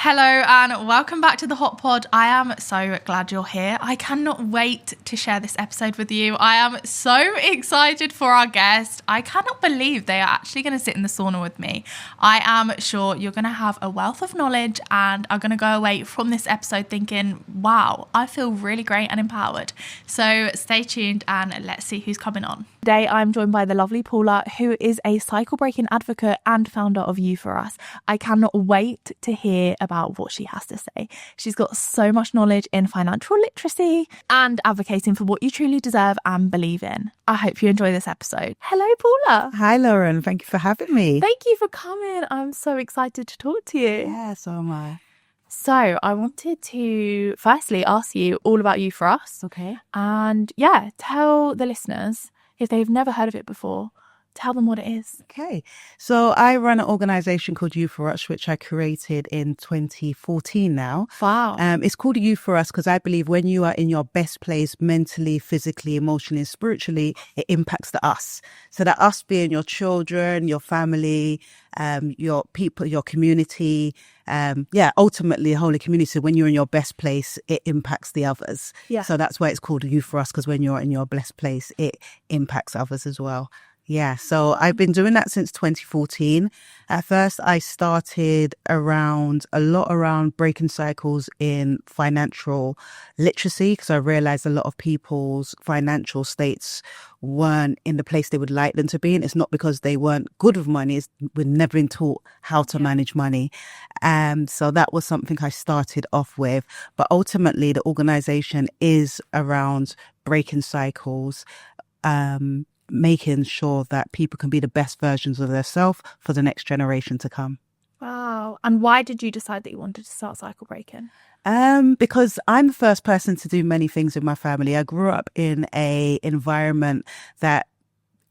Hello and welcome back to the Hot Pod. I am so glad you're here. I cannot wait to share this episode with you. I am so excited for our guest. I cannot believe they are actually going to sit in the sauna with me. I am sure you're going to have a wealth of knowledge and are going to go away from this episode thinking, wow, I feel really great and empowered. So stay tuned and let's see who's coming on. Today I'm joined by the lovely Paula, who is a cycle breaking advocate and founder of You For Us. I cannot wait to hear about what she has to say. She's got so much knowledge in financial literacy and advocating for what you truly deserve and believe in. I hope you enjoy this episode. Hello, Paula. Hi, Lauren. Thank you for having me. Thank you for coming. I'm so excited to talk to you. Yeah, so am I. So I wanted to firstly ask you all about You For Us. Okay. And tell the listeners, if they've never heard of it before, tell them what it is. Okay. So I run an organization called You For Us, which I created in 2014 now. Wow. It's called You For Us because I believe when you are in your best place mentally, physically, emotionally, and spiritually, it impacts the us. So that us being your children, your family, your people, your community, ultimately the whole community. So when you're in your best place, it impacts the others. Yeah. So that's why it's called You For Us, because when you're in your blessed place, it impacts others as well. Yeah, so I've been doing that since 2014. At first, I started a lot around breaking cycles in financial literacy because I realized a lot of people's financial states weren't in the place they would like them to be. And it's not because they weren't good with money. We've never been taught how to manage money. So that was something I started off with. But ultimately, the organization is around breaking cycles, making sure that people can be the best versions of themselves for the next generation to come. Wow. And why did you decide that you wanted to start cycle breaking? Because I'm the first person to do many things in my family. I grew up in a environment that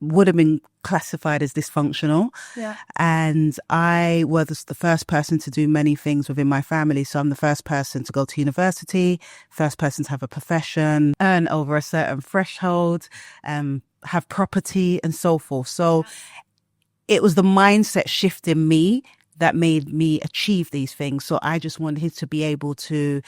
would have been classified as dysfunctional. Yeah. And I was the first person to do many things within my family. So I'm the first person to go to university, first person to have a profession, earn over a certain threshold, have property and so forth. So it was the mindset shift in me that made me achieve these things. So I just wanted to be able to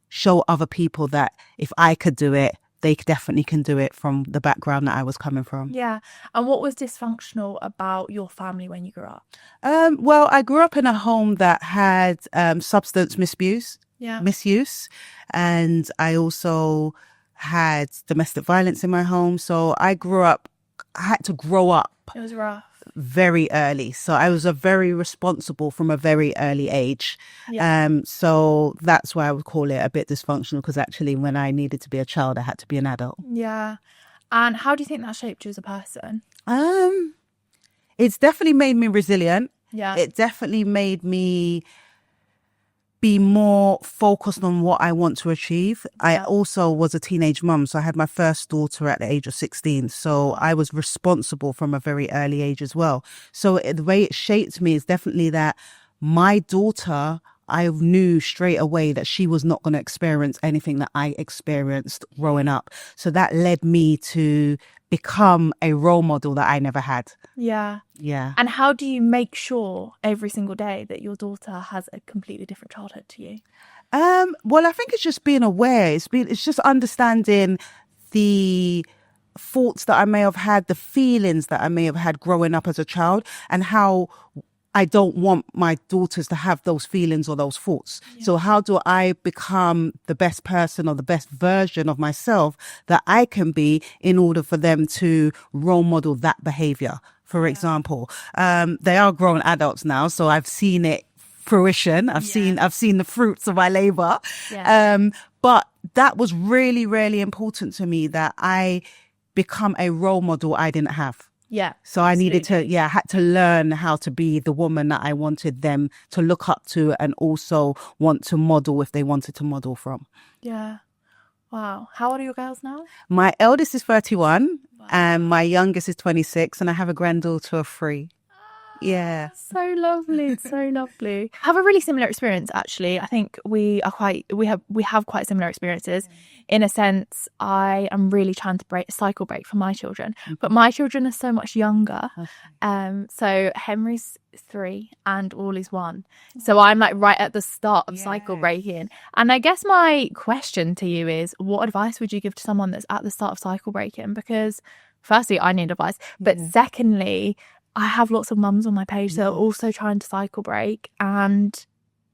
show other people that if I could do it, they definitely can do it from the background that I was coming from. Yeah. And what was dysfunctional about your family when you grew up? Well, I grew up in a home that had substance misuse. And I also had domestic violence in my home. So I had to grow up. It was rough. Very early. So I was very responsible from a very early age. Yeah. So that's why I would call it a bit dysfunctional, because actually when I needed to be a child, I had to be an adult. Yeah. And how do you think that shaped you as a person? It's definitely made me resilient. Yeah. It definitely made me be more focused on what I want to achieve. Yeah. I also was a teenage mum, so I had my first daughter at the age of 16. So I was responsible from a very early age as well. So the way it shaped me is definitely that my daughter, I knew straight away that she was not going to experience anything that I experienced growing up. So that led me to become a role model that I never had. Yeah. Yeah. And how do you make sure every single day that your daughter has a completely different childhood to you? Well, I think it's just being aware. It's just understanding the thoughts that I may have had, the feelings that I may have had growing up as a child, and how I don't want my daughters to have those feelings or those thoughts. Yeah. So how do I become the best person or the best version of myself that I can be in order for them to role model that behavior? For example, they are grown adults now, so I've seen it fruition. I've seen the fruits of my labor. Yeah. But that was really, really important to me, that I become a role model I didn't have. Yeah. So I needed to, I had to learn how to be the woman that I wanted them to look up to and also want to model if they wanted to model from. Yeah. Wow. How old are your girls now? My eldest is 31 and my youngest is 26, and I have a granddaughter of 3. Yeah. So lovely, so lovely. I have a really similar experience, actually. I think we have quite similar experiences. In a sense, I am really trying to cycle break for my children, but my children are so much younger. So Henry's 3 and Ollie's 1. So I'm like right at the start of cycle breaking. And I guess my question to you is, what advice would you give to someone that's at the start of cycle breaking? Because firstly, I need advice, but secondly, I have lots of mums on my page that are also trying to cycle break. And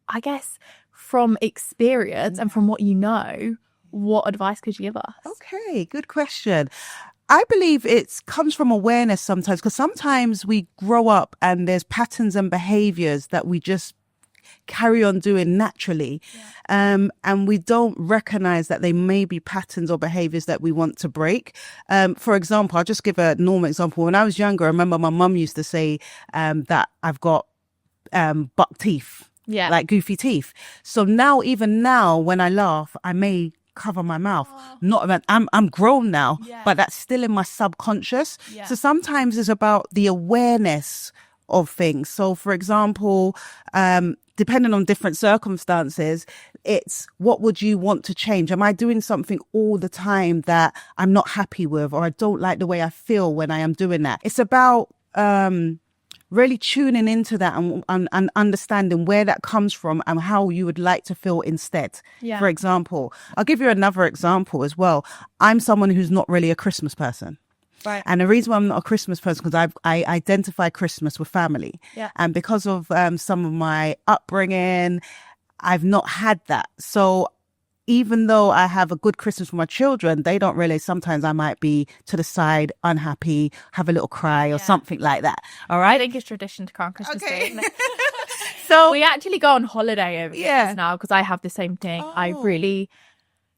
I guess from experience and from what you know, what advice could you give us? Okay, good question. I believe it comes from awareness sometimes, because sometimes we grow up and there's patterns and behaviors that we just carry on doing naturally. And we don't recognize that they may be patterns or behaviors that we want to break. For example, I'll just give a normal example. When I was younger, I remember my mum used to say that I've got buck teeth, like goofy teeth. So even now, when I laugh, I may cover my mouth. I'm grown now, but that's still in my subconscious. So sometimes it's about the awareness of things. So for example, depending on different circumstances, it's what would you want to change? Am I doing something all the time that I'm not happy with, or I don't like the way I feel when I am doing that? It's about really tuning into that and understanding where that comes from and how you would like to feel instead. For example, I'll give you another example as well. I'm someone who's not really a Christmas person. Right. And the reason why I'm not a Christmas person, because I identify Christmas with family. And because of some of my upbringing, I've not had that. So even though I have a good Christmas for my children, they don't really, sometimes I might be to the side, unhappy, have a little cry or something like that. All right. I think it's tradition to cry on Christmas Day, isn't it? So we actually go on holiday over Christmas now, because I have the same thing.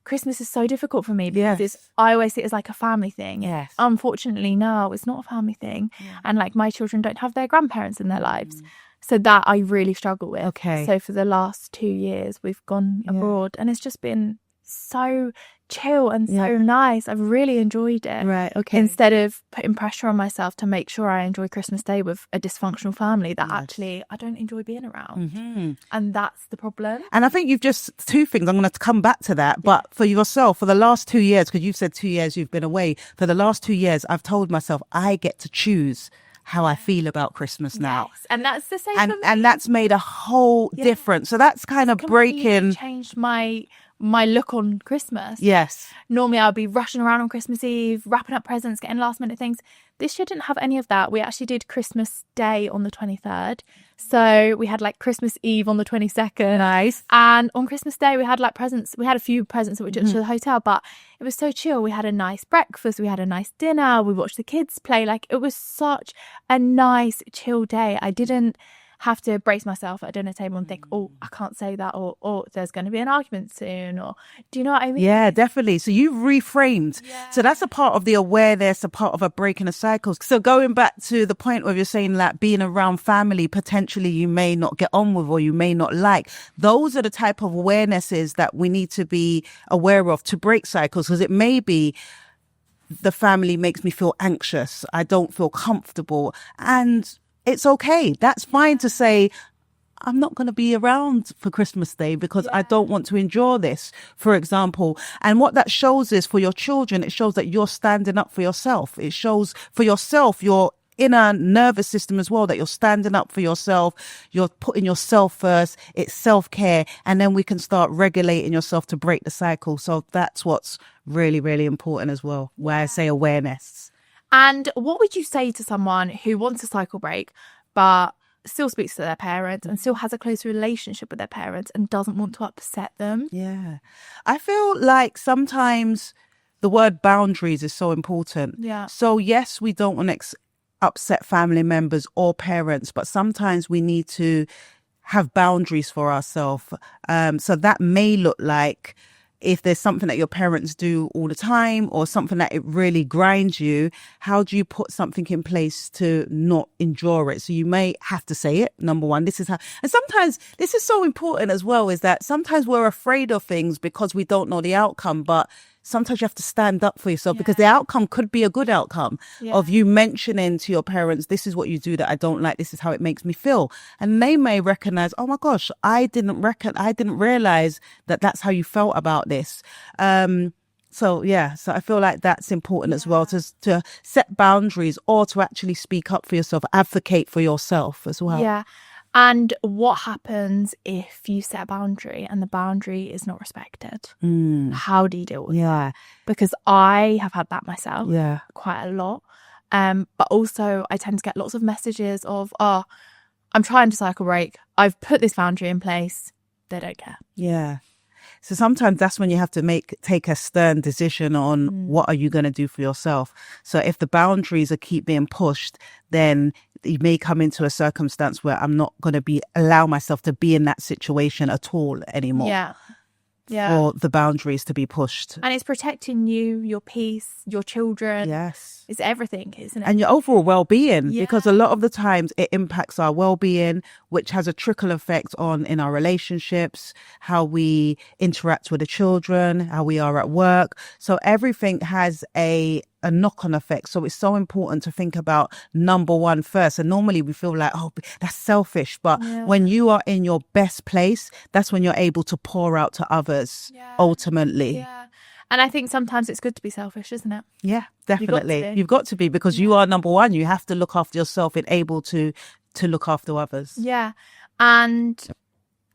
Christmas is so difficult for me because I always see it as like a family thing. Unfortunately, no, it's not a family thing. And like my children don't have their grandparents in their lives. So that I really struggle with. So for the last 2 years, we've gone abroad and it's just been so chill and so nice. I've really enjoyed it. Instead of putting pressure on myself to make sure I enjoy Christmas Day with a dysfunctional family that actually I don't enjoy being around. And that's the problem. And I think you've just, two things, I'm going to come back to that, but for yourself, for the last 2 years, because you've said 2 years you've been away, for the last 2 years, I've told myself I get to choose how I feel about Christmas now. And that's the same for me. And that's made a whole difference. So that's kind of breaking. Changed my look on Christmas. Normally I'll be rushing around on Christmas Eve, wrapping up presents, getting last minute things. This year didn't have any of that. We actually did Christmas Day on the 23rd. So we had like Christmas Eve on the 22nd. Nice. And on Christmas Day we had like presents. We had a few presents that we took to the hotel, but it was so chill. We had a nice breakfast. We had a nice dinner. We watched the kids play. Like it was such a nice chill day. I didn't have to brace myself at a dinner table and think, oh, I can't say that, or there's going to be an argument soon, or do you know what I mean? Yeah, definitely. So you've reframed. So that's a part of the awareness, a part of a breaking a cycle. So going back to the point where you're saying that being around family, potentially you may not get on with or you may not like, those are the type of awarenesses that we need to be aware of to break cycles, because it may be the family makes me feel anxious. I don't feel comfortable. And it's okay. That's fine to say, I'm not going to be around for Christmas Day because I don't want to enjoy this, for example. And what that shows is for your children, it shows that you're standing up for yourself. It shows for yourself, your inner nervous system as well, that you're standing up for yourself. You're putting yourself first. It's self-care. And then we can start regulating yourself to break the cycle. So that's what's really, really important as well, where I say awareness. And what would you say to someone who wants a cycle break, but still speaks to their parents and still has a close relationship with their parents and doesn't want to upset them? Yeah. I feel like sometimes the word boundaries is so important. So yes, we don't want to upset family members or parents, but sometimes we need to have boundaries for ourselves. So that may look like, if there's something that your parents do all the time or something that it really grinds you, how do you put something in place to not endure it? So you may have to say it. Number one, this is how, and sometimes this is so important as well, is that sometimes we're afraid of things because we don't know the outcome, but sometimes you have to stand up for yourself because the outcome could be a good outcome of you mentioning to your parents, this is what you do that I don't like, this is how it makes me feel. And they may recognize, oh my gosh, I didn't realize that that's how you felt about this. So I feel like that's important as well, to set boundaries or to actually speak up for yourself, advocate for yourself as well. Yeah. And what happens if you set a boundary and the boundary is not respected? How do you deal with that? Because I have had that myself quite a lot. But also I tend to get lots of messages of, I'm trying to cycle break. I've put this boundary in place. They don't care. Yeah. So sometimes that's when you have to take a stern decision on what are you going to do for yourself. So if the boundaries are keep being pushed, then you may come into a circumstance where I'm not going to allow myself to be in that situation at all anymore. Yeah. For the boundaries to be pushed. And it's protecting you, your peace, your children. Yes. It's everything, isn't it? And your overall well-being, because a lot of the times it impacts our well-being, which has a trickle effect in our relationships, how we interact with the children, how we are at work. So everything has a knock-on effect. So it's so important to think about number one first. And normally we feel like, oh, that's selfish. But when you are in your best place, that's when you're able to pour out to others ultimately. Yeah. And I think sometimes it's good to be selfish, isn't it? Yeah, definitely. You've got to be because you are number one. You have to look after yourself and able to look after others. Yeah. And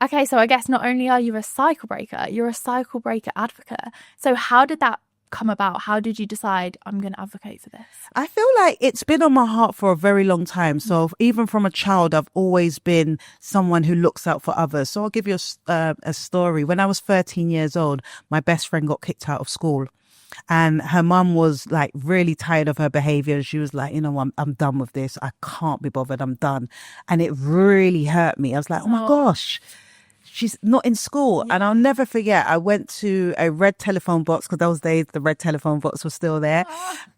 okay, so I guess not only are you a cycle breaker, you're a cycle breaker advocate. So how did that come about? How did you decide I'm going to advocate for this? I feel like it's been on my heart for a very long time. So even from a child, I've always been someone who looks out for others. So I'll give you a story. When I was 13 years old, my best friend got kicked out of school. And her mum was like really tired of her behavior. She was like, I'm done with this. I can't be bothered. I'm done. And it really hurt me. I was like, oh my gosh. She's not in school. And I'll never forget, I went to a red telephone box because those days the red telephone box was still there.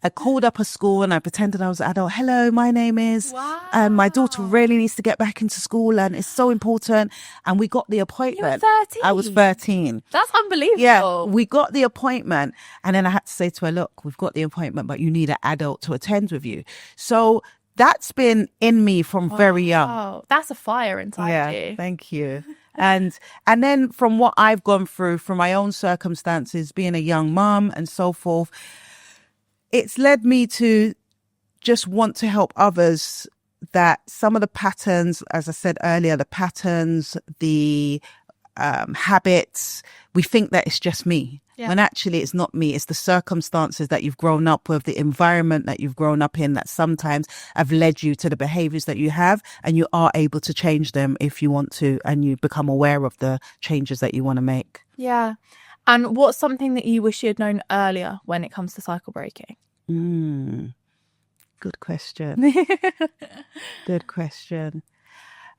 I called up a school and I pretended I was an adult. Hello, my name is, my daughter really needs to get back into school and it's so important. And we got the appointment. You were 13? I was 13. That's unbelievable. Yeah, we got the appointment. And then I had to say to her, look, we've got the appointment, but you need an adult to attend with you. So that's been in me from very young. Oh, that's a fire inside you. Thank you. And then from what I've gone through, from my own circumstances, being a young mum and so forth, it's led me to just want to help others, that some of the patterns, as I said earlier, the patterns, the habits, we think that it's just me. When actually it's not me. It's the circumstances that you've grown up with, the environment that you've grown up in that sometimes have led you to the behaviors that you have, and you are able to change them if you want to, and you become aware of the changes that you want to make. Yeah. And what's something that you wish you had known earlier when it comes to cycle breaking? Good question. Good question.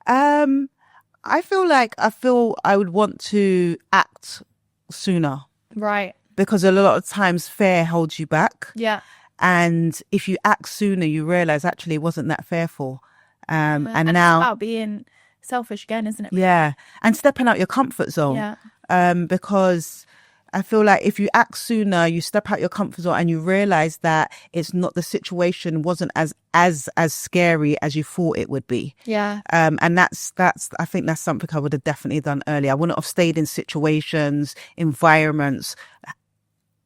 I feel I would want to act sooner. Right. Because a lot of times fear holds you back. Yeah. And if you act sooner, you realize actually it wasn't that fearful. And now it's about being selfish again, isn't it? Yeah. And stepping out your comfort zone. Yeah. Because I feel like if you act sooner, you step out your comfort zone and you realize that it's not, the situation wasn't as scary as you thought it would be. Yeah. And that's I think that's something I would have definitely done earlier. I wouldn't have stayed in situations, environments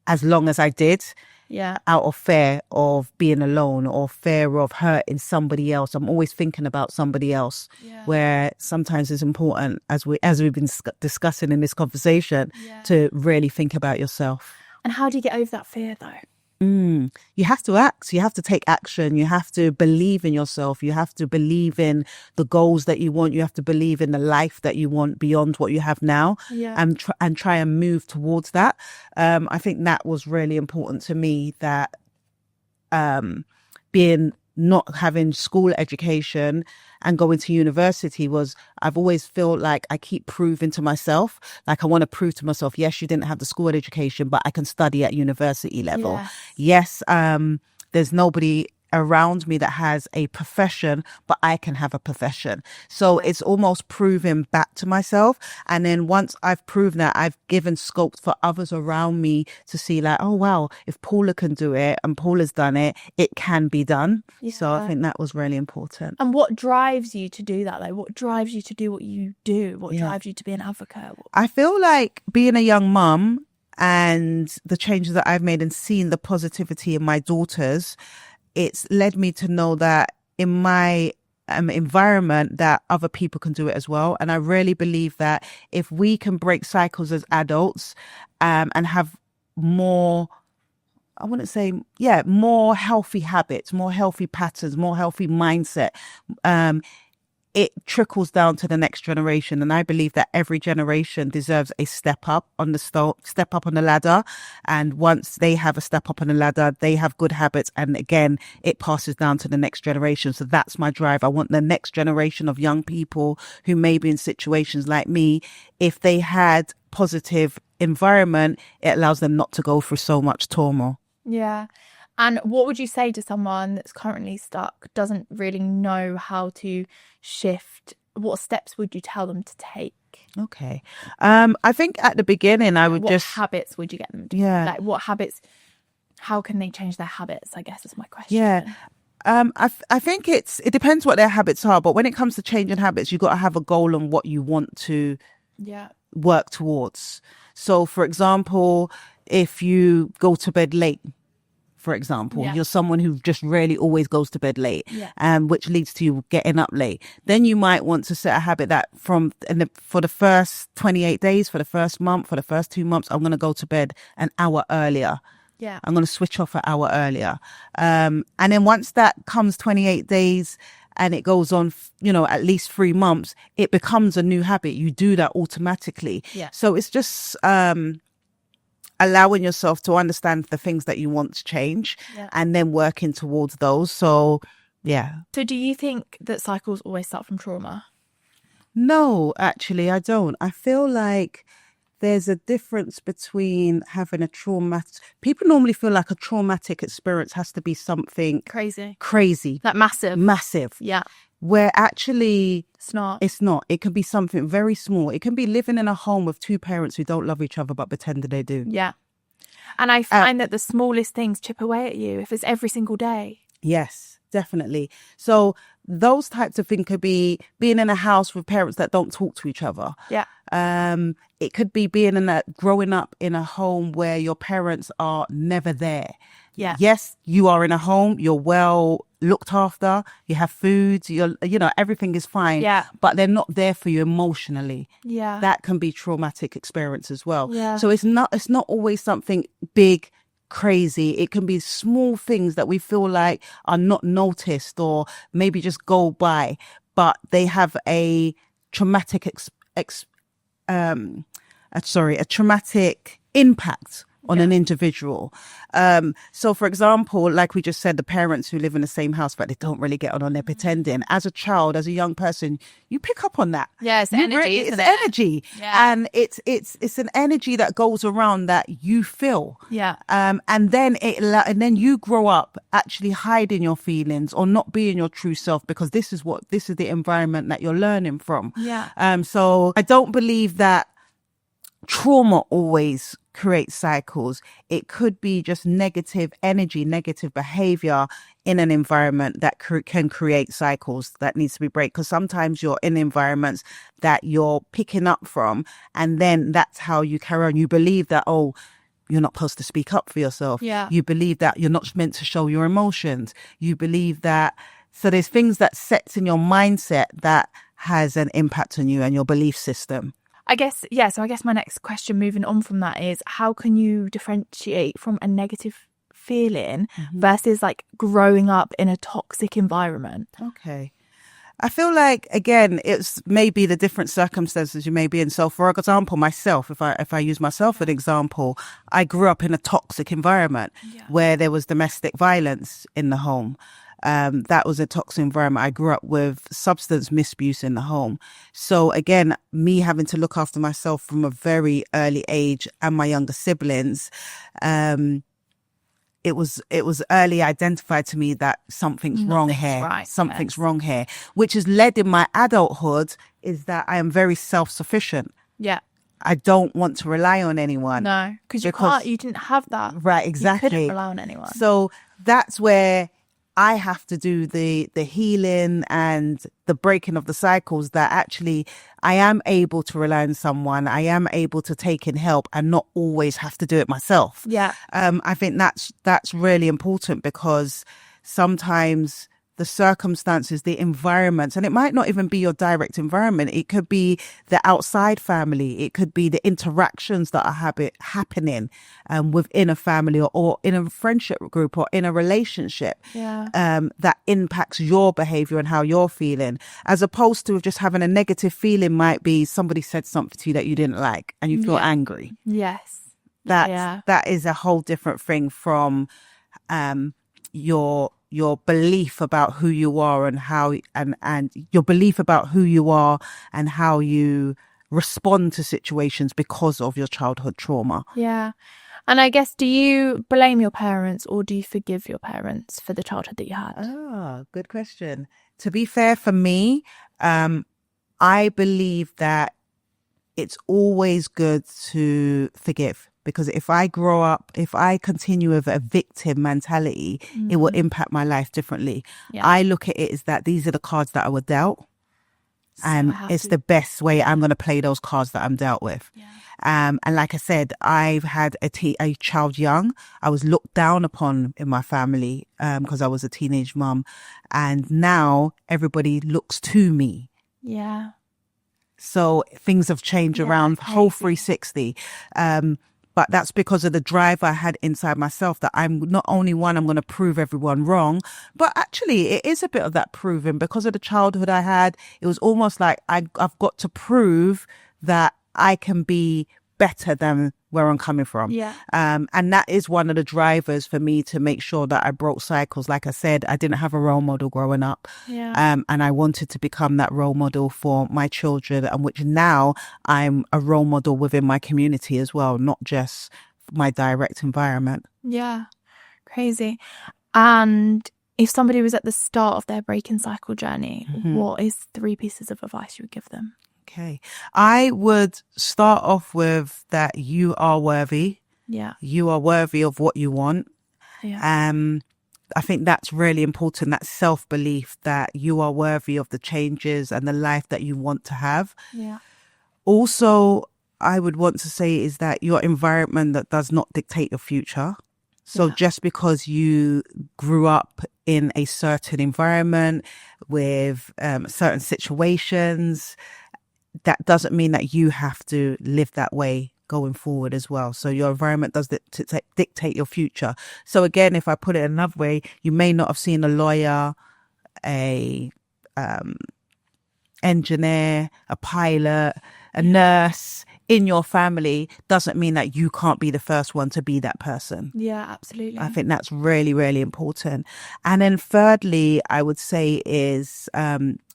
as long as I did. Yeah. Out of fear of being alone or fear of hurting somebody else. I'm always thinking about somebody else. Yeah. Where sometimes it's important, as we've been discussing in this conversation, to really think about yourself. And how do you get over that fear though? You have to act. You have to take action. You have to believe in yourself. You have to believe in the goals that you want. You have to believe in the life that you want beyond what you have now, and try and move towards that. I think that was really important to me, that being not having school education and going to university I've always felt like I keep proving to myself, like I want to prove to myself, yes, you didn't have the school education, but I can study at university level. Yes, there's nobody around me that has a profession, but I can have a profession. So it's almost proving back to myself. And then once I've proven that, I've given scope for others around me to see like, oh, wow, if Paula can do it and Paula's done it, it can be done. Yeah. So I think that was really important. And what drives you to do that? Like, what drives you to do what you do? What drives you to be an advocate? I feel like being a young mum and the changes that I've made and seeing the positivity in my daughters, it's led me to know that in my environment that other people can do it as well. And I really believe that if we can break cycles as adults and have more, I wouldn't say, more healthy habits, more healthy patterns, more healthy mindset, it trickles down to the next generation. And I believe that every generation deserves a step up on the ladder. And once they have a step up on the ladder, they have good habits. And again, it passes down to the next generation. So that's my drive. I want the next generation of young people who may be in situations like me, if they had positive environment, it allows them not to go through so much turmoil. Yeah. And what would you say to someone that's currently stuck, doesn't really know how to shift? What steps would you tell them to take? Okay. I think at the beginning, What habits would you get them to? Yeah. Like what habits, how can they change their habits? I guess is my question. Yeah. I think it depends what their habits are. But when it comes to changing habits, you've got to have a goal on what you want to work towards. So, for example, if you go to bed late, for example, you're someone who just really always goes to bed late, which leads to you getting up late. Then you might want to set a habit that for the first 28 days, for the first month, for the first 2 months, I'm going to go to bed an hour earlier. Yeah. I'm going to switch off an hour earlier. And then once that comes 28 days and it goes on, at least 3 months, it becomes a new habit. You do that automatically. Yeah. So it's just allowing yourself to understand the things that you want to change and then working towards those. So, yeah. So do you think that cycles always start from trauma? No, actually, I don't. I feel like there's a difference between having a traumatic... People normally feel like a traumatic experience has to be something... Crazy. Like massive. Massive. Yeah. Where actually... It's not. It can be something very small. It can be living in a home with two parents who don't love each other but pretend that they do. Yeah. And I find that the smallest things chip away at you if it's every single day. Yes, definitely. So those types of things could be being in a house with parents that don't talk to each other. Yeah. It could be growing up in a home where your parents are never there. Yeah. Yes, you are in a home, you're well looked after, you have food, everything is fine. Yeah. But they're not there for you emotionally. Yeah. That can be traumatic experience as well. Yeah. So it's not always something big, crazy. It can be small things that we feel like are not noticed or maybe just go by, but they have a traumatic a traumatic impact on an individual. So, for example, like we just said, the parents who live in the same house, but they don't really get on, they're pretending. As a child, as a young person, you pick up on that. Yeah, it's energy, It's isn't it? energy. Yeah. And it's an energy that goes around that you feel. Yeah. And then you grow up actually hiding your feelings or not being your true self because this is the environment that you're learning from. Yeah. So I don't believe that trauma always creates cycles. It could be just negative energy, negative behavior in an environment that can create cycles that needs to be break. Because sometimes you're in environments that you're picking up from, and then that's how you carry on. You believe that, you're not supposed to speak up for yourself. Yeah. You believe that you're not meant to show your emotions. You believe that. So there's things that sets in your mindset that has an impact on you and your belief system. I guess my next question moving on from that is, how can you differentiate from a negative feeling versus like growing up in a toxic environment? Okay. I feel like, again, it's maybe the different circumstances you may be in. So, for example, myself, if I use myself as an example, I grew up in a toxic environment where there was domestic violence in the home. That was a toxic environment. I grew up with substance misuse in the home. So again, me having to look after myself from a very early age and my younger siblings, it was early identified to me that something's wrong here. Right, Something's wrong here, which has led in my adulthood is that I am very self-sufficient. Yeah. I don't want to rely on anyone. No, because you didn't have that. Right, exactly. You couldn't rely on anyone. So that's where I have to do the healing and the breaking of the cycles, that actually I am able to rely on someone. I am able to take in help and not always have to do it myself. Yeah. I think that's really important, because sometimes the circumstances, the environments, and it might not even be your direct environment. It could be the outside family. It could be the interactions that are happening within a family or in a friendship group or in a relationship that impacts your behavior and how you're feeling, as opposed to just having a negative feeling. Might be somebody said something to you that you didn't like and you feel angry. Yes. That is a whole different thing from your belief about who you are and how and your belief about who you are and how you respond to situations because of your childhood trauma. Yeah. And I guess, do you blame your parents or do you forgive your parents for the childhood that you had? Ah, good question. To be fair, for me, I believe that it's always good to forgive. Because if I continue with a victim mentality, it will impact my life differently. Yeah. I look at it as that these are the cards that I were dealt. And it's the best way I'm going to play those cards that I'm dealt with. Yeah. And like I said, I've had a child young. I was looked down upon in my family because I was a teenage mum. And now everybody looks to me. Yeah. So things have changed around whole 360. But that's because of the drive I had inside myself, that I'm not only I'm going to prove everyone wrong, but actually it is a bit of that proving. Because of the childhood I had, it was almost like I've got to prove that I can be better than where I'm coming from. Yeah. And that is one of the drivers for me to make sure that I broke cycles. Like I said, I didn't have a role model growing up. Yeah. And I wanted to become that role model for my children, and which now I'm a role model within my community as well, not just my direct environment. Yeah. Crazy. And if somebody was at the start of their breaking cycle journey, what is 3 pieces of advice you would give them? Okay. I would start off with that you are worthy. Yeah. You are worthy of what you want. Yeah. I think that's really important, that self-belief that you are worthy of the changes and the life that you want to have. Yeah. Also, I would want to say is that your environment that does not dictate your future. So just because you grew up in a certain environment with certain situations, that doesn't mean that you have to live that way going forward as well. So your environment does dictate your future. So again, if I put it another way, you may not have seen a lawyer, a engineer, a pilot, a nurse in your family. Doesn't mean that you can't be the first one to be that person. Yeah, absolutely. I think that's really, really important. And then thirdly, I would say is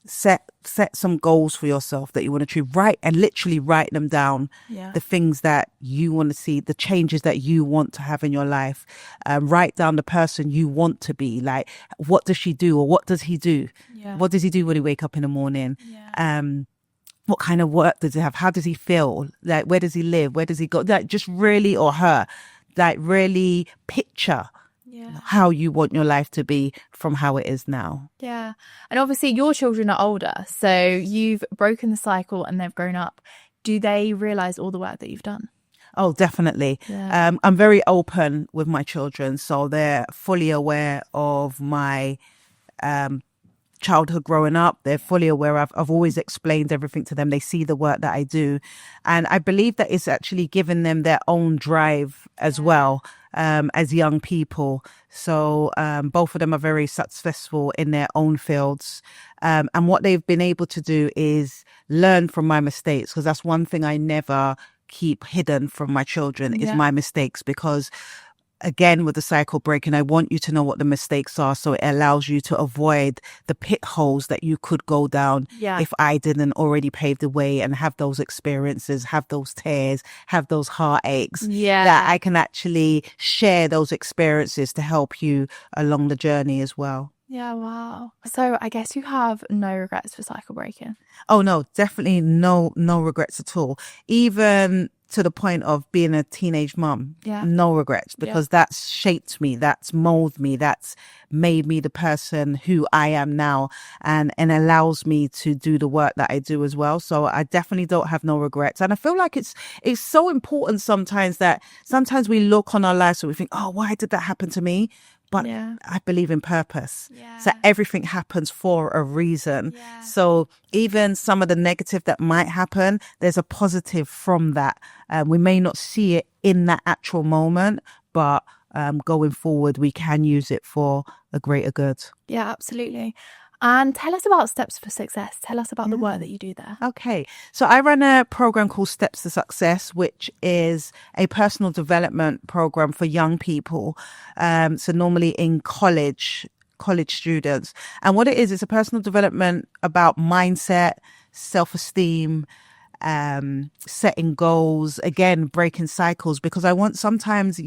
set some goals for yourself that you want to achieve. Literally write them down. Yeah. The things that you want to see, the changes that you want to have in your life. Write down the person you want to be. Like, what does she do or what does he do? Yeah. What does he do when he wake up in the morning? Yeah. What kind of work does he have? How does he feel? Like, where does he live? Where does he go? Like, just really, or her, like really picture how you want your life to be from how it is now. Yeah. And obviously your children are older, so you've broken the cycle and they've grown up. Do they realise all the work that you've done? Oh, definitely. Yeah. I'm very open with my children, so they're fully aware of my childhood growing up. They're fully aware. I've always explained everything to them. They see the work that I do. And I believe that it's actually given them their own drive as well, as young people. So both of them are very successful in their own fields. And what they've been able to do is learn from my mistakes, because that's one thing I never keep hidden from my children is my mistakes, because again, with the cycle breaking, I want you to know what the mistakes are, so it allows you to avoid the pit holes that you could go down if I didn't already pave the way and have those experiences, have those tears, have those heartaches. That I can actually share those experiences to help you along the journey as well. Yeah, wow. So I guess you have no regrets for cycle breaking. Oh no, definitely no regrets at all. Even to the point of being a teenage mum, no regrets, because that's shaped me, that's molded me, that's made me the person who I am now, and allows me to do the work that I do as well. So I definitely don't have no regrets. And I feel like it's so important sometimes that sometimes we look on our lives and we think, oh, why did that happen to me? But I believe in purpose. So everything happens for a reason. So even some of the negative that might happen, there's a positive from that. We may not see it in that actual moment, but going forward, we can use it for a greater good. Yeah, absolutely. And tell us about Steps for Success. Tell us about the work that you do there. Okay. So I run a program called Steps to Success, which is a personal development program for young people. So normally in college students. And what it is, it's a personal development about mindset, self-esteem, setting goals, again, breaking cycles, because I want sometimes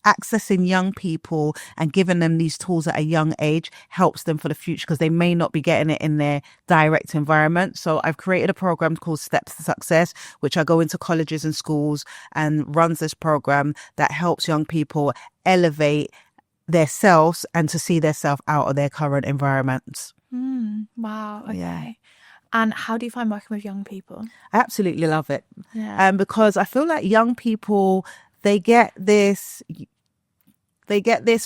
accessing young people and giving them these tools at a young age helps them for the future, because they may not be getting it in their direct environment. So I've created a program called Steps to Success, which I go into colleges and schools and runs this program that helps young people elevate themselves and to see themselves out of their current environments. Wow. Okay. Yeah. And how do you find working with young people? I absolutely love it. Because I feel like young people, they get this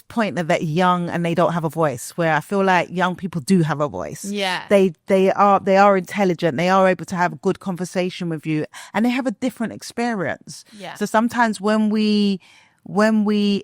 point that they're young and they don't have a voice, where I feel like young people do have a voice. They are intelligent. They are able to have a good conversation with you, and they have a different experience. So sometimes when we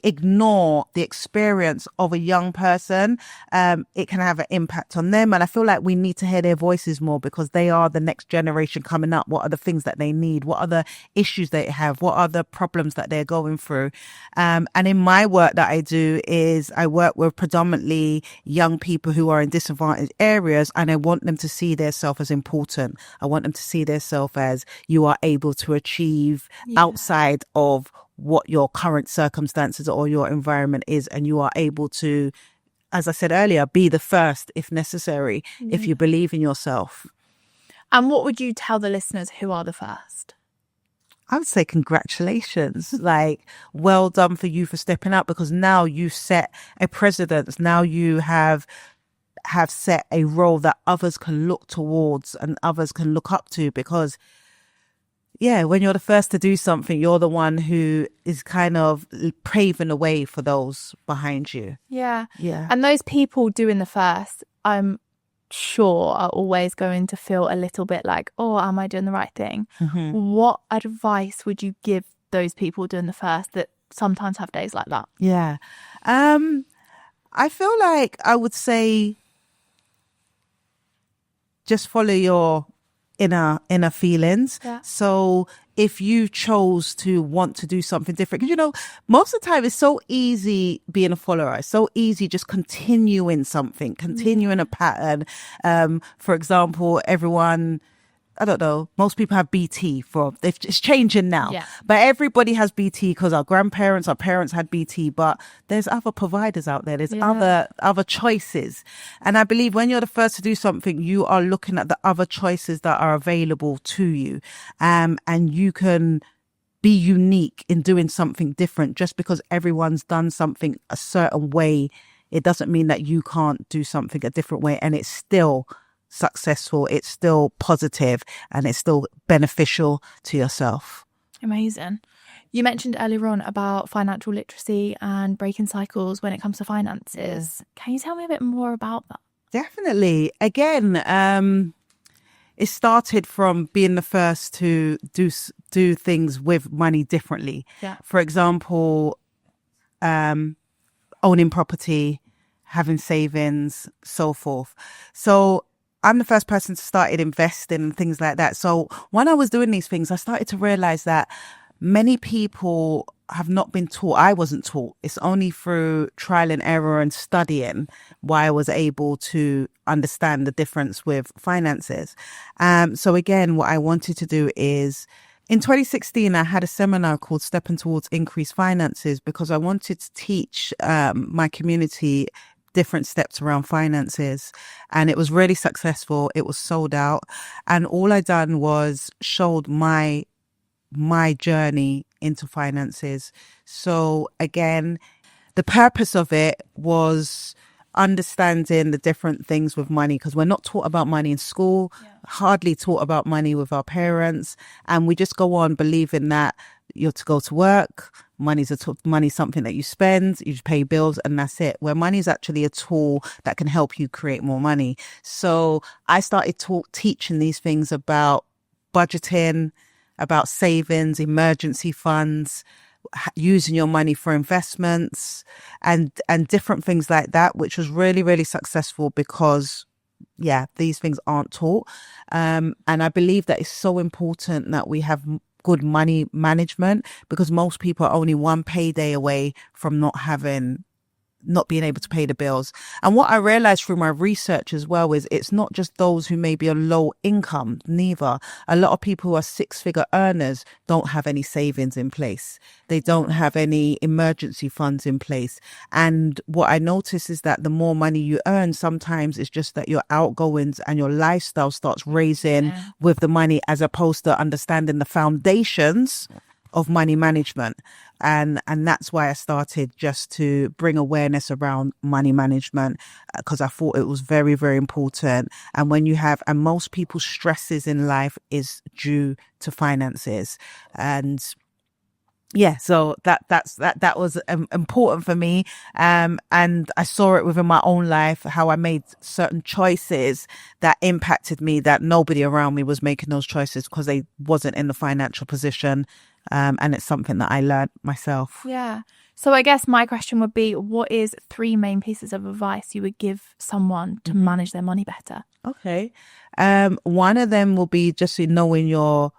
ignore the experience of a young person, it can have an impact on them. And I feel like we need to hear their voices more, because they are the next generation coming up. What are the things that they need? What are the issues they have? What are the problems that they're going through? And in my work that I do is I work with predominantly young people who are in disadvantaged areas, and I want them to see themselves as important. I want them to see themselves as you are able to achieve outside of what your current circumstances or your environment is, and you are able to, as I said earlier, be the first if necessary, if you believe in yourself. And what would you tell the listeners who are the first? I would say congratulations. Like, well done for you for stepping up, because now you set a precedent. Now you have set a role that others can look towards and others can look up to, because when you're the first to do something, you're the one who is kind of paving the way for those behind you. Yeah. And those people doing the first, I'm sure, are always going to feel a little bit like, oh, am I doing the right thing? What advice would you give those people doing the first that sometimes have days like that? I feel like I would say just follow your inner feelings. So if you chose to want to do something different, because most of the time it's so easy being a follower. It's so easy just continuing something, continuing a pattern. For example, everyone, I don't know, most people have BT it's changing now, but everybody has BT because our parents had BT, but there's other providers out there. There's other choices. And I believe when you're the first to do something, you are looking at the other choices that are available to you. And you can be unique in doing something different. Just because everyone's done something a certain way, it doesn't mean that you can't do something a different way. And it's still successful, it's still positive, and it's still beneficial to yourself. Amazing. You mentioned earlier on about financial literacy and breaking cycles when it comes to finances. Can you tell me a bit more about that? Definitely. Again, it started from being the first to do things with money differently. For example, owning property, having savings, so forth. So I'm the first person to started investing and things like that. So when I was doing these things, I started to realize that many people have not been taught. I wasn't taught. It's only through trial and error and studying why I was able to understand the difference with finances. So again, what I wanted to do is, in 2016, I had a seminar called Stepping Towards Increased Finances, because I wanted to teach my community different steps around finances. And it was really successful. It was sold out. And all I done was showed my journey into finances. So again, the purpose of it was understanding the different things with money, because we're not taught about money in school, hardly taught about money with our parents. And we just go on believing that you're to go to work, money's something that you spend, you pay bills, and that's it. Where money is actually a tool that can help you create more money. So I started teaching these things about budgeting, about savings, emergency funds, using your money for investments, and different things like that, which was really, really successful because, these things aren't taught. And I believe that it's so important that we have good money management, because most people are only one payday away from not being able to pay the bills. And what I realized through my research as well is it's not just those who may be a low income, neither. A lot of people who are 6-figure earners don't have any savings in place. They don't have any emergency funds in place. And what I notice is that the more money you earn, sometimes it's just that your outgoings and your lifestyle starts raising with the money, as opposed to understanding the foundations of money management. And that's why I started, just to bring awareness around money management, because I thought it was very, very important. And most people's stresses in life is due to finances. And so that was important for me. And I saw it within my own life, how I made certain choices that impacted me, that nobody around me was making those choices because they wasn't in the financial position. And it's something that I learned myself. Yeah. So I guess my question would be, what is 3 main pieces of advice you would give someone to manage their money better? Okay. One of them will be just knowing your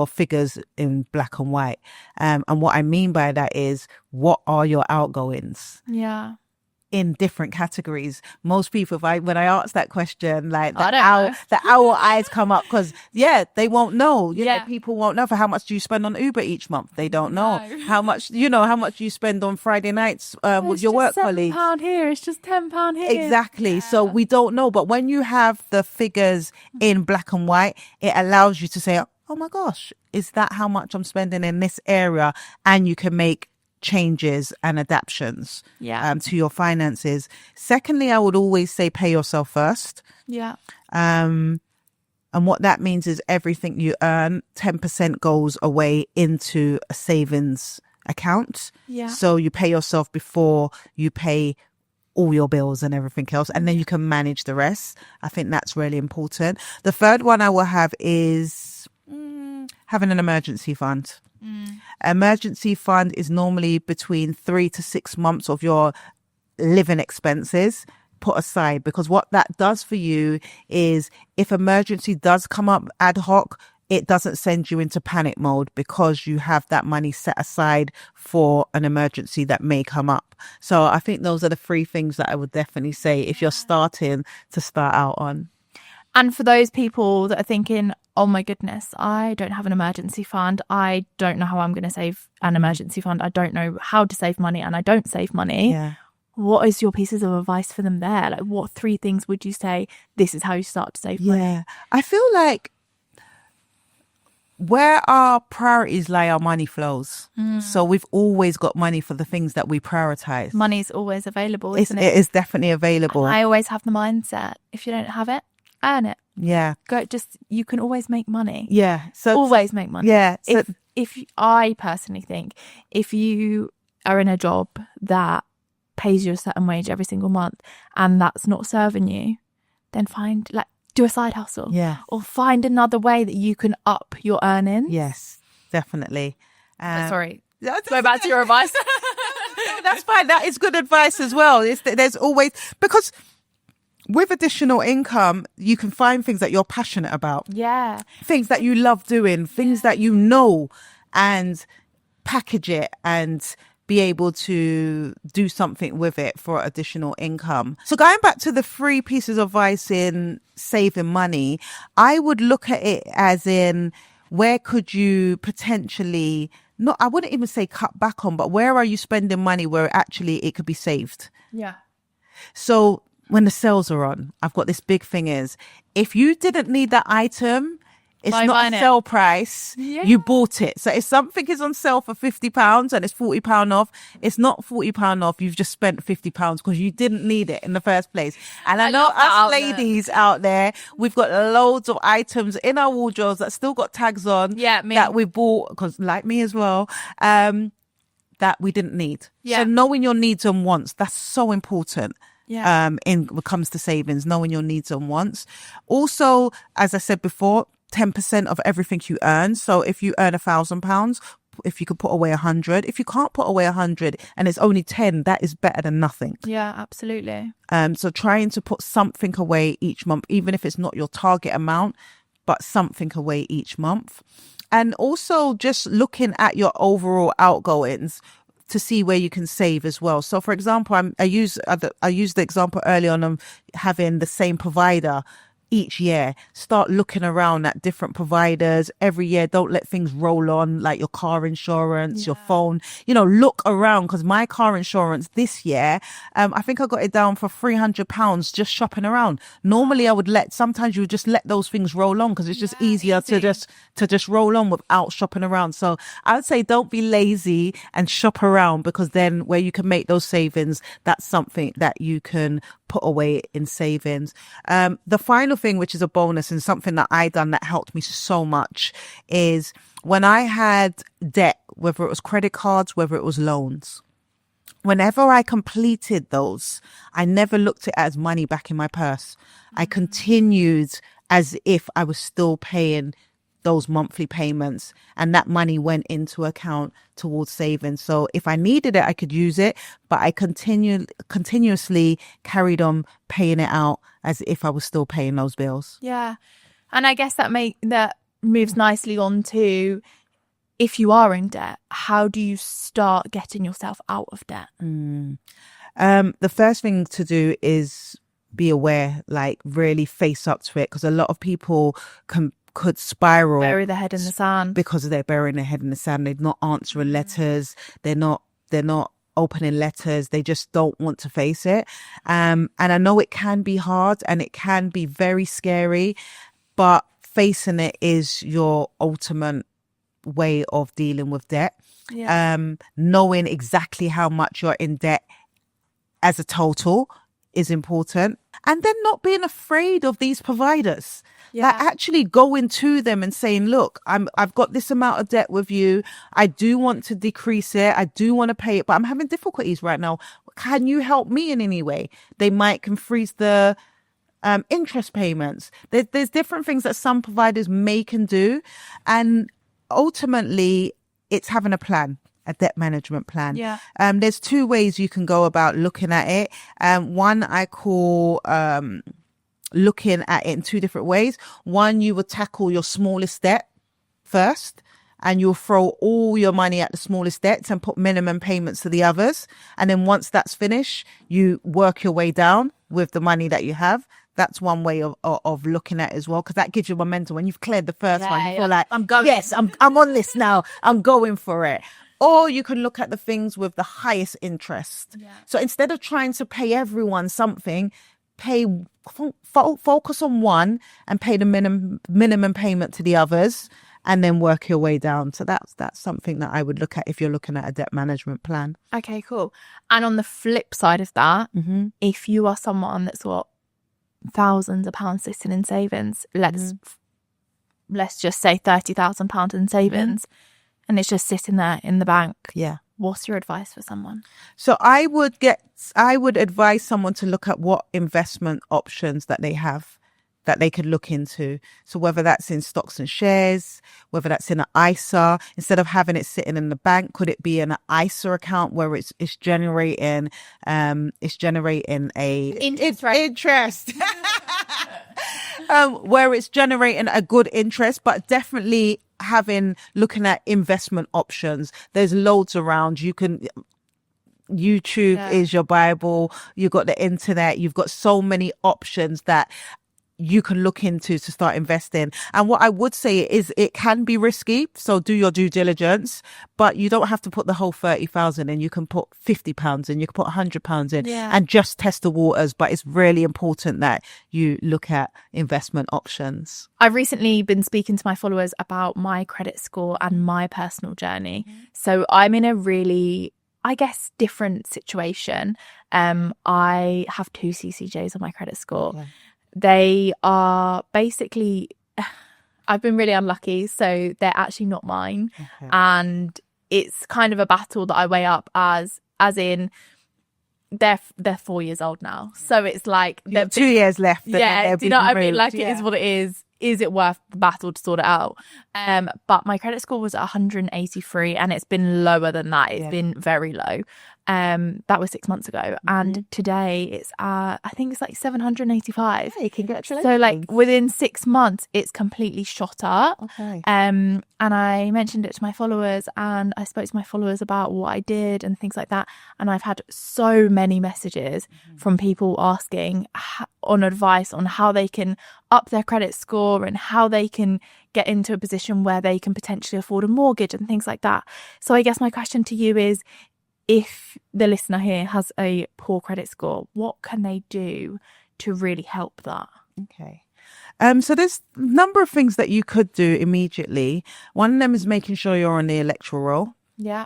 figures in black and white. And what I mean by that is, what are your outgoings? Yeah. In different categories. Most people, when I ask that question, like I don't know. the owl eyes come up, because they won't know. You know, people won't know. For how much do you spend on Uber each month? They don't know. How much you spend on Friday nights with your work colleagues. £7 here. It's just £10 here. Exactly. So we don't know. But when you have the figures in black and white, it allows you to say, oh my gosh, is that how much I'm spending in this area? And you can make changes and adaptions to your finances. Secondly, I would always say pay yourself first. And what that means is everything you earn, 10% goes away into a savings account. So you pay yourself before you pay all your bills and everything else, and then you can manage the rest. I think that's really important. The third one I will have is having an emergency fund. Emergency fund is normally between 3 to 6 months of your living expenses put aside, because what that does for you is, if emergency does come up ad hoc, it doesn't send you into panic mode, because you have that money set aside for an emergency that may come up. So I think those are the 3 things that I would definitely say if you're starting to start out on. And for those people that are thinking, oh my goodness, I don't have an emergency fund. I don't know how I'm going to save an emergency fund. I don't know how to save money, and I don't save money. What is your pieces of advice for them there? Like, what 3 things would you say, this is how you start to save money? I feel like where our priorities lie, our money flows. So we've always got money for the things that we prioritize. Money's always available, isn't it? It is definitely available. And I always have the mindset, if you don't have it, earn it. You can always make money. So always make money. So if I personally think, if you are in a job that pays you a certain wage every single month and that's not serving you, then do a side hustle. Or find another way that you can up your earnings. Yes, definitely. Sorry. Go back to your advice. No, that's fine. That is good advice as well. There's always, because with additional income, you can find things that you're passionate about. Things that you love doing, things that you know. And package it and be able to do something with it for additional income. So going back to the 3 pieces of advice in saving money, I would look at it as in, where could you potentially, not, I wouldn't even say cut back on, but where are you spending money where actually it could be saved? Yeah. So when the sales are on, I've got this big thing is, if you didn't need that item, it's not a sale price. Yeah. You bought it. So if something is on sale for £50 and it's £40 off, it's not £40 off. You've just spent £50 because you didn't need it in the first place. And I know us ladies out there, we've got loads of items in our wardrobes that still got tags on. Yeah, me. That we bought, because like me as well, that we didn't need. Yeah. So knowing your needs and wants, that's so important. Yeah. In when it comes to savings, knowing your needs and wants. Also, as I said before, 10% of everything you earn. So if you earn £1,000, if you could put away 100, if you can't put away 100 and it's only 10, that is better than nothing. Yeah, absolutely. So trying to put something away each month, even if it's not your target amount, but something away each month. And also just looking at your overall outgoings to see where you can save as well. So for example, I used the example earlier on of having the same provider each year. Start looking around at different providers every year. Don't let things roll on, like your car insurance, your phone. Look around, because my car insurance this year, I think I got it down for £300 just shopping around. Normally sometimes you would just let those things roll on because it's just easier to just roll on without shopping around. So I would say don't be lazy and shop around, because then where you can make those savings, that's something that you can put away in savings. The final thing, which is a bonus and something that I done that helped me so much, is when I had debt, whether it was credit cards, whether it was loans, whenever I completed those, I never looked at it as money back in my purse. I continued as if I was still paying those monthly payments, and that money went into account towards savings. So if I needed it, I could use it, but I continuously carried on paying it out as if I was still paying those bills. Yeah. And I guess that moves nicely on to, if you are in debt, how do you start getting yourself out of debt? The first thing to do is be aware, like really face up to it, because a lot of people could spiral, bury their head in the sand, because they're burying their head in the sand. They're not answering letters. They're not opening letters. They just don't want to face it. And I know it can be hard and it can be very scary, but facing it is your ultimate way of dealing with debt. Yeah. Knowing exactly how much you're in debt as a total is important. And then not being afraid of these providers. Yeah. Like actually going to them and saying, look, I've got this amount of debt with you. I do want to decrease it. I do want to pay it, but I'm having difficulties right now. Can you help me in any way? They can freeze the interest payments. There's different things that some providers can do. And ultimately, it's having a plan. A debt management plan. Yeah. There's 2 ways you can go about looking at it. One I call looking at it in 2 different ways. One, you would tackle your smallest debt first, and you'll throw all your money at the smallest debts and put minimum payments to the others. And then once that's finished, you work your way down with the money that you have. That's one way of looking at it as well, because that gives you momentum. When you've cleared the first one, you feel like, I'm going. Yes, I'm on this now. I'm going for it. Or you can look at the things with the highest interest. Yeah. So instead of trying to pay everyone something, focus on one and pay the minimum payment to the others, and then work your way down. So that's something that I would look at if you're looking at a debt management plan. Okay, cool. And on the flip side of that, if you are someone that's got thousands of pounds sitting in savings, let's just say £30,000 in savings, and it's just sitting there in the bank. Yeah. What's your advice for someone? So I would advise someone to look at what investment options that they have, that they could look into. So whether that's in stocks and shares, whether that's in an ISA, instead of having it sitting in the bank, could it be in an ISA account where it's generating a interest rate. Interest. where it's generating a good interest, but definitely looking at investment options. There's loads around. YouTube is your Bible. You've got the internet. You've got so many options that you can look into to start investing. And what I would say is it can be risky. So do your due diligence, but you don't have to put the whole 30,000 in. You can put £50 in, you can put £100 in and just test the waters. But it's really important that you look at investment options. I've recently been speaking to my followers about my credit score and my personal journey. So I'm in a really, I guess, different situation. I have 2 CCJs on my credit score. Yeah. They are basically, I've been really unlucky, so they're actually not mine. Okay. And it's kind of a battle that I weigh up as in they're 4 years old now. So it's like... 2 years left. Yeah, do you know what I mean? Like, it is what it is. Is it worth the battle to sort it out? But my credit score was at 183 and it's been lower than that. It's been very low. That was 6 months ago. And today it's I think it's like 785. Hey, congratulations. So like within 6 months, it's completely shot up. Okay. And I mentioned it to my followers and I spoke to my followers about what I did and things like that. And I've had so many messages from people asking on advice on how they can up their credit score and how they can get into a position where they can potentially afford a mortgage and things like that. So I guess my question to you is, if the listener here has a poor credit score, what can they do to really help that? Okay. So there's a number of things that you could do immediately. One of them is making sure you're on the electoral roll. Yeah.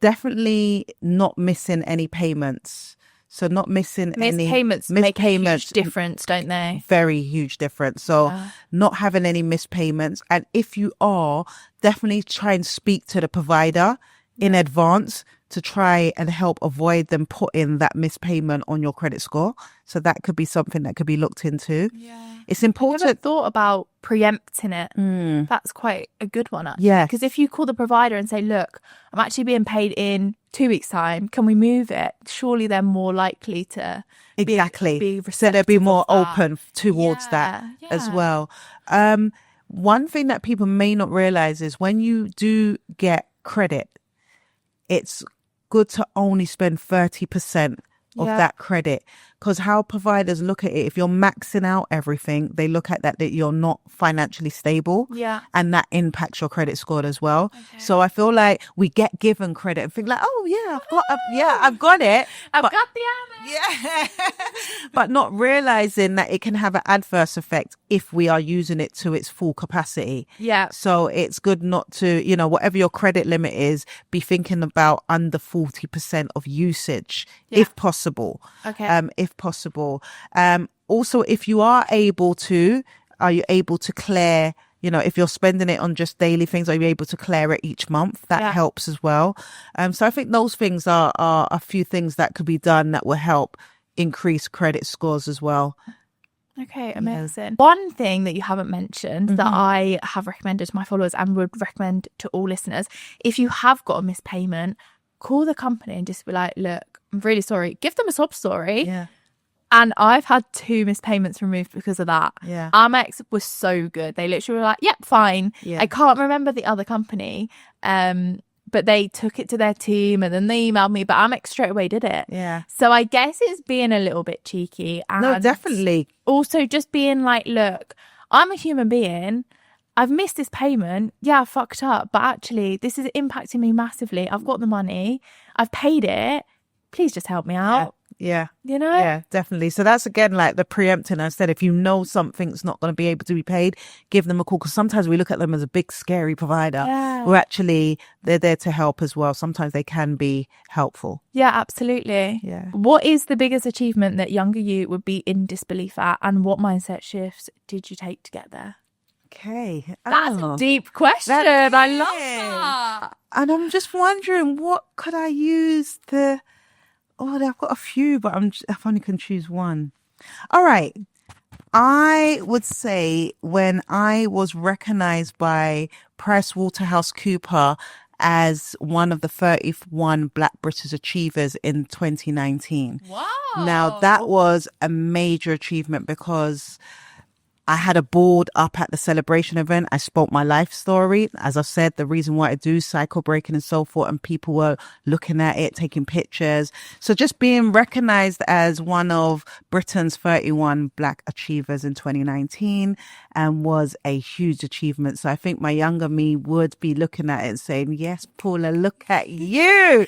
Definitely not missing any payments. So not missing any payments make a huge difference, don't they? Very huge difference. So not having any missed payments. And if you are, definitely try and speak to the provider in advance to try and help avoid them putting that missed payment on your credit score. So that could be something that could be looked into. Yeah. It's important. I never thought about preempting it. That's quite a good one, actually. Yeah. Because if you call the provider and say, look, I'm actually being paid in 2 weeks' time, can we move it? Surely they're more likely to be receptive. So they'll be more open towards that as well. One thing that people may not realize is when you do get credit, it's good to only spend 30% of that credit, because how providers look at it, if you're maxing out everything, they look at that you're not financially stable, and that impacts your credit score as well. Okay. So I feel like we get given credit and think like, I've got it. I've got the Amex. Yeah. But not realizing that it can have an adverse effect if we are using it to its full capacity. Yeah. So it's good not to, whatever your credit limit is, be thinking about under 40% of usage, if possible. Okay. If possible. Also, if you are you able to clear, if you're spending it on just daily things, are you able to clear it each month? That helps as well. So I think those things are a few things that could be done that will help increase credit scores as well. Okay, amazing. One thing that you haven't mentioned that I have recommended to my followers and would recommend to all listeners, if you have got a missed payment, call the company and just be like, look, I'm really sorry. Give them a sob story. Yeah. And I've had 2 missed payments removed because of that. Yeah. Amex was so good. They literally were like, yep, fine. Yeah. I can't remember the other company. But they took it to their team and then they emailed me, but Amex straight away did it. Yeah. So I guess it's being a little bit cheeky. And no, definitely. Also just being like, look, I'm a human being. I've missed this payment. Yeah, I fucked up. But actually, this is impacting me massively. I've got the money. I've paid it. Please just help me out. Yeah. Yeah, definitely. So that's again like the preempting. I said, if you know something's not going to be able to be paid, give them a call, because sometimes we look at them as a big scary provider. Who actually they're there to help as well. Sometimes they can be helpful. Yeah, absolutely. Yeah. What is the biggest achievement that younger you would be in disbelief at, and what mindset shifts did you take to get there? Okay. That's a deep question. I love that. And I'm just wondering, what could I use to... I've got a few, but I only can choose one. All right. I would say when I was recognized by PricewaterhouseCoopers as one of the 31 Black British Achievers in 2019. Wow. Now, that was a major achievement because I had a board up at the celebration event. I spoke my life story. As I've said, the reason why I do cycle breaking and so forth, and people were looking at it, taking pictures. So just being recognized as one of Britain's 31 Black Achievers in 2019 was a huge achievement. So I think my younger me would be looking at it and saying, yes, Paula, look at you.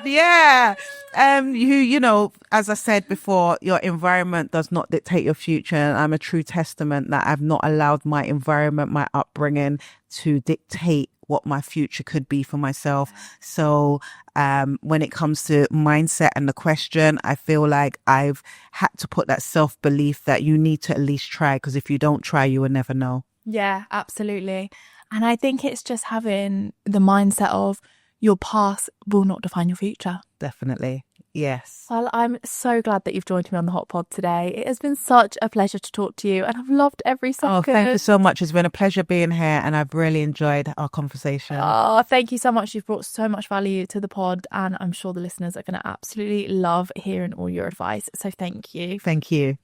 Yeah. You know, as I said before, your environment does not dictate your future. And I'm a true testament that I've not allowed my environment, my upbringing to dictate what my future could be for myself. So when it comes to mindset and the question, I feel like I've had to put that self-belief that you need to at least try, because if you don't try, you will never know. Yeah, absolutely. And I think it's just having the mindset of your past will not define your future. Definitely. Yes. Well, I'm so glad that you've joined me on the Hot Pod today. It has been such a pleasure to talk to you, and I've loved every second. Oh, thank you so much. It's been a pleasure being here, and I've really enjoyed our conversation. Oh, thank you so much. You've brought so much value to the pod, and I'm sure the listeners are going to absolutely love hearing all your advice. So thank you. Thank you.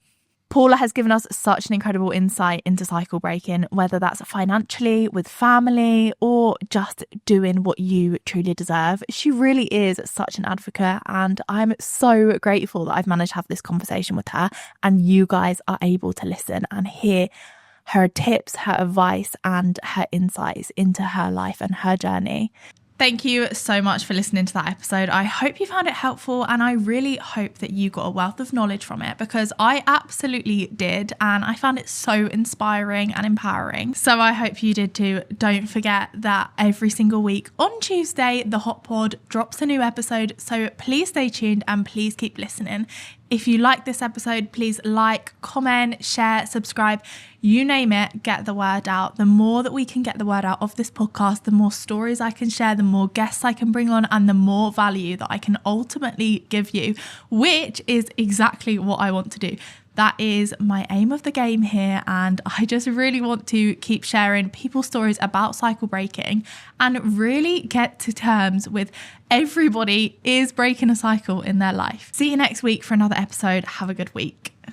Paula has given us such an incredible insight into cycle breaking, whether that's financially, with family, or just doing what you truly deserve. She really is such an advocate, and I'm so grateful that I've managed to have this conversation with her, and you guys are able to listen and hear her tips, her advice, and her insights into her life and her journey. Thank you so much for listening to that episode. I hope you found it helpful, and I really hope that you got a wealth of knowledge from it, because I absolutely did, and I found it so inspiring and empowering. So I hope you did too. Don't forget that every single week on Tuesday, the Hot Pod drops a new episode. So please stay tuned and please keep listening. If you like this episode, please like, comment, share, subscribe, you name it, get the word out. The more that we can get the word out of this podcast, the more stories I can share, the more guests I can bring on, and the more value that I can ultimately give you, which is exactly what I want to do. That is my aim of the game here, and I just really want to keep sharing people's stories about cycle breaking and really get to terms with everybody is breaking a cycle in their life. See you next week for another episode. Have a good week.